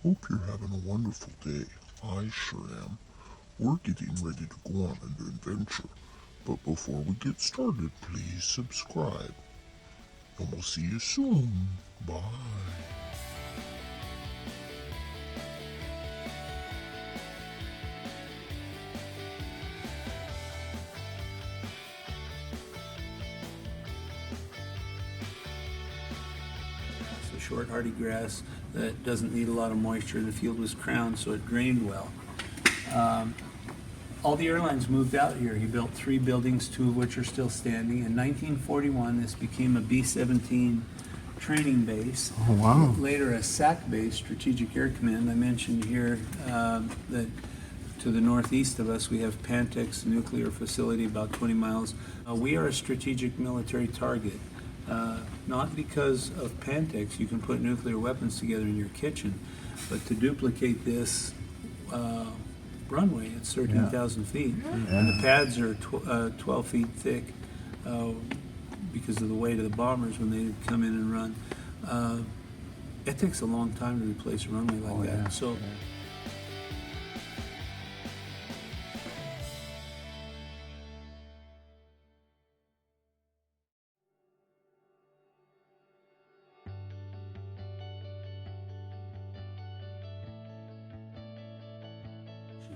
Hope you're having a wonderful day. I sure am. We're getting ready to go on an adventure. But before we get started, please subscribe. And we'll see you soon. Bye. It's a short hardy grass that doesn't need a lot of moisture. The field was crowned, so it drained well. All the airlines moved out here. He built 3 buildings, 2 of which are still standing. In 1941, this became a B-17 training base. Oh, wow. Later, a SAC base, Strategic Air Command. I mentioned here that to the northeast of us, we have Pantex nuclear facility about 20 miles. We are a strategic military target. Not because of Pantex, you can put nuclear weapons together in your kitchen, but to duplicate this runway, it's 13,000 feet, and the pads are 12 feet thick because of the weight of the bombers when they come in and run. It takes a long time to replace a runway like that. Yeah. So.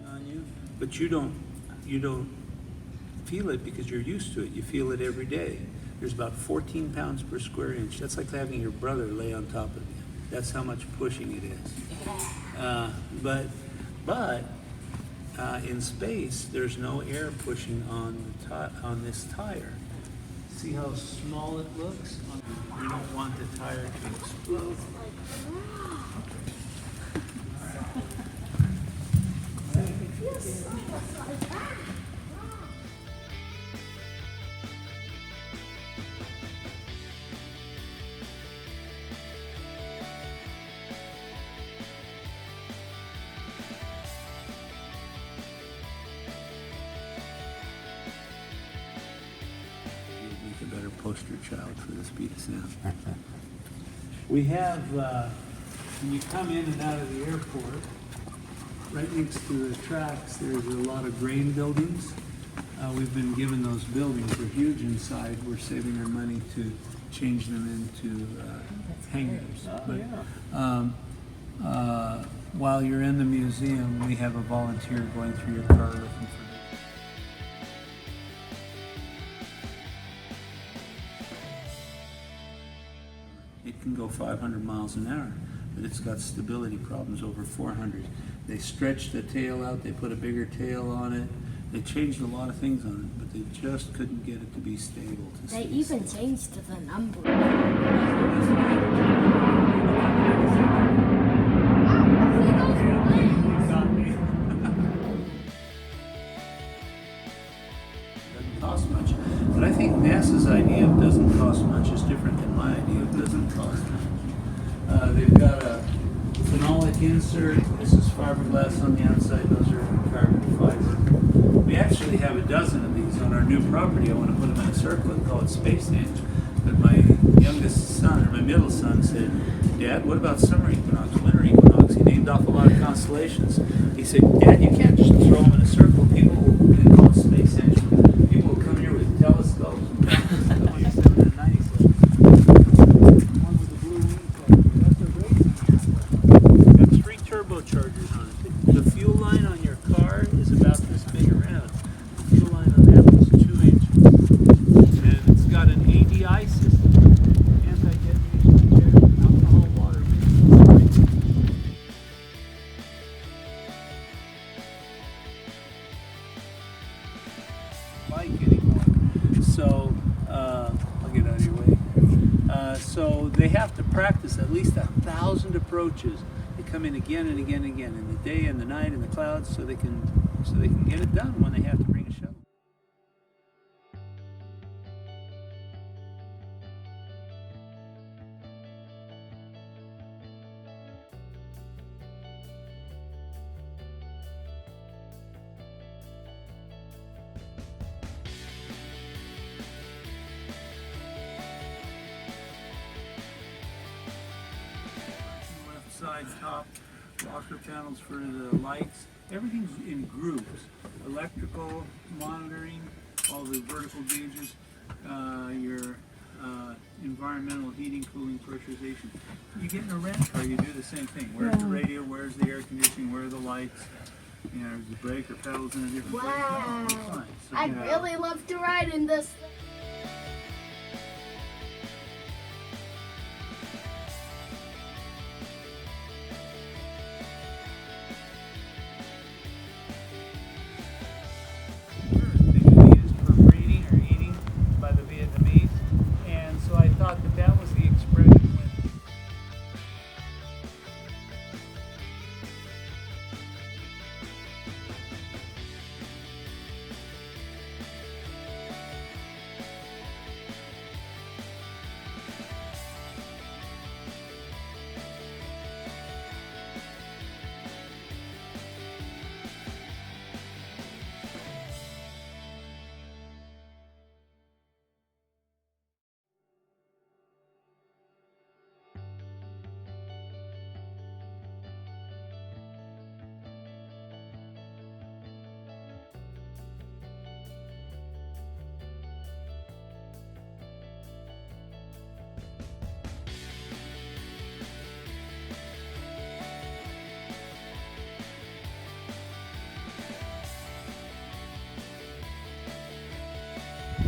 On you, but you don't feel it because you're used to it. You feel it every day. There's about 14 pounds per square inch. That's like having your brother lay on top of you. That's how much pushing it is. But in space, there's no air pushing on this tire. See how small it looks? You don't want the tire to explode. A better poster child for the speed of sound. We have, when you come in and out of the airport, right next to the tracks, there's a lot of grain buildings. We've been given those buildings. They're huge inside. We're saving our money to change them into hangars. While you're in the museum, we have a volunteer going through your car looking for it can go 500 miles an hour, but it's got stability problems over 400. They stretched the tail out, they put a bigger tail on it, they changed a lot of things on it, but they just couldn't get it to be stable. They even changed the number. Doesn't cost much, but I think NASA's idea of doesn't cost much is different than my idea of doesn't cost much. They've got a phenolic insert. This is fiberglass on the outside. Those are carbon fiber. We actually have a dozen of these on our new property. I want to put them in a circle and call it Space Age. But my youngest son, or my middle son, said, "Dad, what about summer equinox, winter equinox?" He named off a lot of constellations. He said, "Dad, you can't just throw them in a circle. People will call it Space Age. People will come here with telescopes." Turbochargers on it. The fuel line on your car is about this big around. The fuel line on that was 2 inches. And it's got an ADI system, anti-detonation detection, alcohol, water, bike anymore. So, I'll get out of your way. So they have to practice at least 1,000 approaches. They come in again and again and again in the day and the night in the clouds so they can get it done when they have to bring a shuttle. Left side top rocker panels for the lights. Everything's in groups. Electrical, monitoring, all the vertical gauges, your environmental heating, cooling, pressurization. You get in a rent car, you do the same thing. Where's the radio, where's the air conditioning, where are the lights? You know, the brake or pedals in a different place. Wow. So, I'd really love to ride in this. They can be used for breeding or eating by the Vietnamese. And so I thought that that was the expression when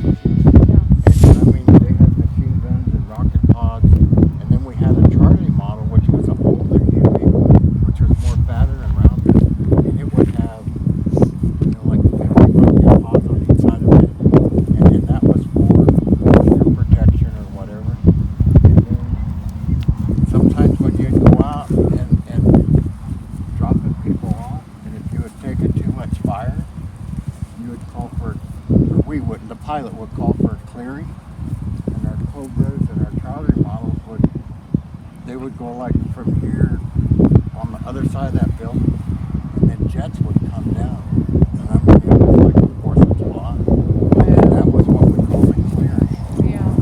I mean, they had machine guns and rocket pods, and then we had a Charlie model, which was an older UV, which was more fatter and rounded, and it would have, you know, like 50 rocket pods on each side of it, and then that was for your protection or whatever. And then sometimes when you'd go out and dropping people off, and if you had taken too much fire, you would call for, or we wouldn't, the pilot would call for a clearing, and our Cobras and our Charlie models they would go like from here on the other side of that building, and then jets would come down, and I mean, it was like a Fourth of July, and that was what we called a clearing. Yeah.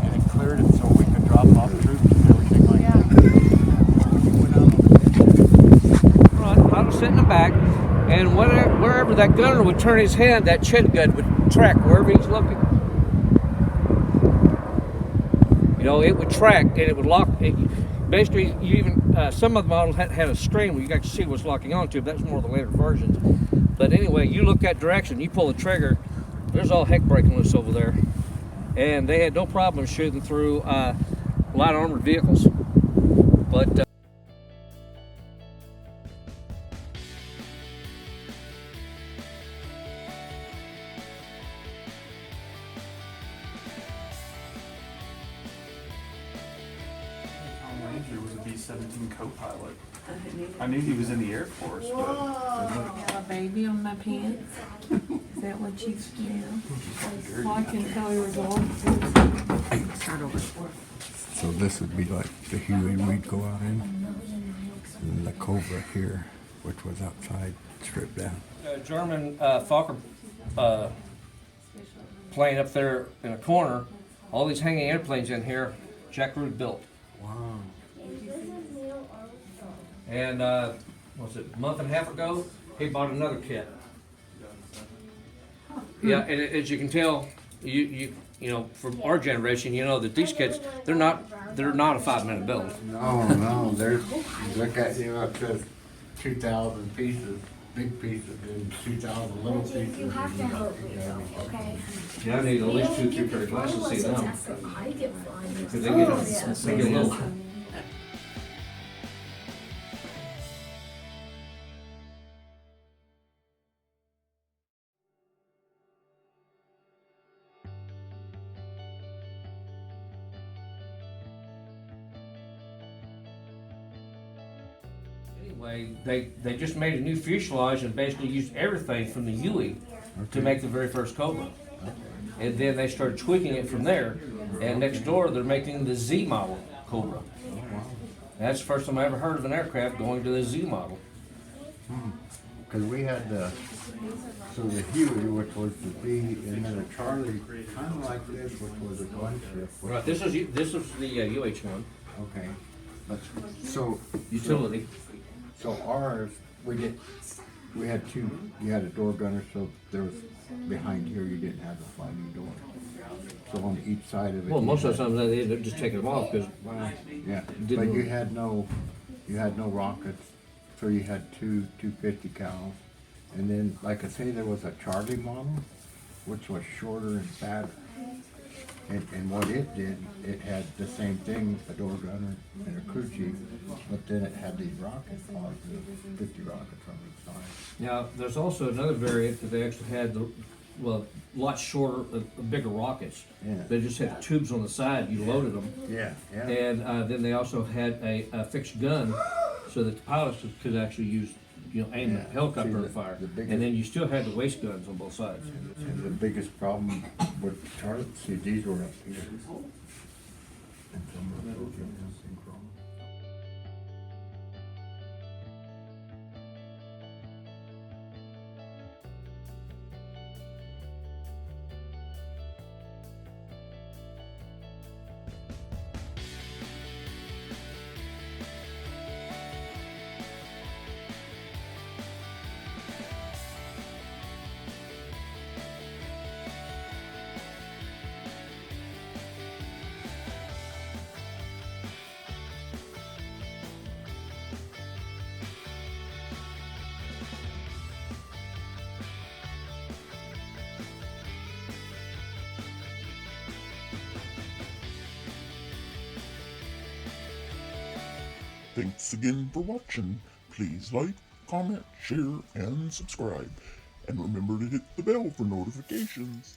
And it cleared it so we could drop off troops and everything like that. When you went out on the mission, Front, I was sitting in the back, and wherever that gunner would turn his head, that shed gun would track wherever he's looking. You know, it would track and it would lock. Basically, you even some of the models had a string where you got to see what's locking onto. But that's more of the later versions. But anyway, you look that direction, you pull the trigger. There's all heck breaking loose over there, and they had no problem shooting through light armored vehicles. But Ranger was a B-17 co-pilot. I knew he was in the Air Force, but Got a baby on my pants. Is that what you do? Well, I can tell your results. Start over. so this would be like the Huey we'd go out in, and the Cobra here, which was outside, stripped down. German Fokker plane up there in a corner. All these hanging airplanes in here, Jack Rude built. Wow. And was it a month and a half ago? He bought another kit. Yeah, and as you can tell, you know, from our generation, you know that these kits they're not a 5-minute build. No, there's, look at, you know, it says 2,000 pieces, big pieces, and 2,000 little pieces. You have to help me though, okay? Yeah, I need at least 2 pair of glasses to see them. I get blind. 'Cause they get a little. Anyway, they just made a new fuselage and basically used everything from the Huey to make the very first Cobra. And then they started tweaking it from there. And next door, they're making the Z model Cobra. That's the first time I ever heard of an aircraft going to the Z model. Because we had the Huey, which was the B, and then a Charlie, kind of like this, which was a gunship. Right. This was the UH one. Okay. But, so Utility. So ours, we had two, you had a door gunner, so there was, behind here, you didn't have the sliding door. So on each side of it. Well, you most of the had- time they end up just taking them off because Well, yeah, Didn't but you really- had no rockets, so you had two 250 cals. And then, like I say, there was a Charlie model, which was shorter and fatter. And what it did, it had the same thing, a door gunner and a crew chief, but then it had these rocket pods, 50 rockets on each side. now there's also another variant that they actually had a lot shorter, bigger rockets. Yeah. They just had tubes on the side. You loaded them. Yeah, yeah. And then they also had a fixed gun, so that the pilots could actually use, aim Yeah. the helicopter See, on the- fire. the biggest- And then you still had the waist guns on both sides. And the biggest problem with Charlie, see, these were up here. And some of those were synchronous. Thanks again for watching. Please like, comment, share, and subscribe. And remember to hit the bell for notifications.